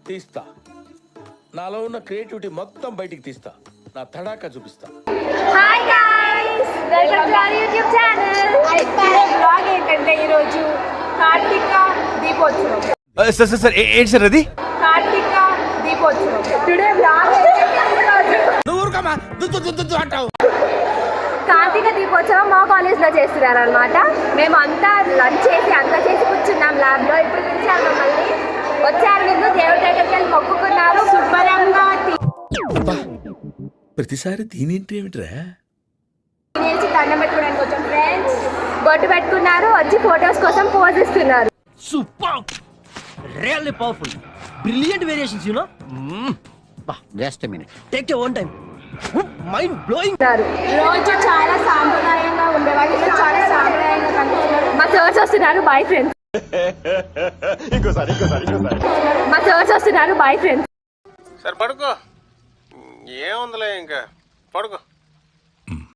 తీస్తా. నాలో ఉన్న క్రియేటివిటీ మొత్తం బయటికి తీస్తా. నా తడాకా చూపిస్తా. Hi guys, welcome to our YouTube channel. Blog ఏంటంటే ఈరోజు కార్తీక దీపోత్సవం. సార్ ఏంటి సార్ అది? కార్తీక దీపోత్సవం. టుడే బ్లాగ్ కార్తీక దీపోత్సవం మా కాలేజ్ లో చేస్తున్నారు అనమాట. మేము అంతా లంచ్ చేసి కూర్చున్నాం ల్యాబ్ లో. ఇప్పుడు పిలిచాము, మళ్ళీ వచ్చారు ముందు దేవుడి దగ్గరికి వెళ్ళి మొక్కుకున్నారు. శుభ్రంగా ప్రతిసారి దీనింటి ఏమిట్రా? తినేసి దండం పెట్టుకోవడానికి వచ్చాం. ఫ్రెండ్స్ బొట్టు పెట్టుకున్నారు, వచ్చి ఫొటోస్ కోసం పోజ్ ఇస్తున్నారు. Super, really powerful, brilliant variations, you know. Just a minute, take your own time. Mind blowing. రోజు చాలా సాంప్రదాయంగా ఉండేవాళ్ళు, చాలా సాంప్రదాయంగా కనిపిస్తున్నారు. మా సర్స్ వస్తున్నారు, బాయ్ ఫ్రెండ్స్. మా సర్స్ వస్తున్నారు, బాయ్ ఫ్రెండ్స్. సరే పడుకో, ఏముందిలే ఇంకా పడుకో.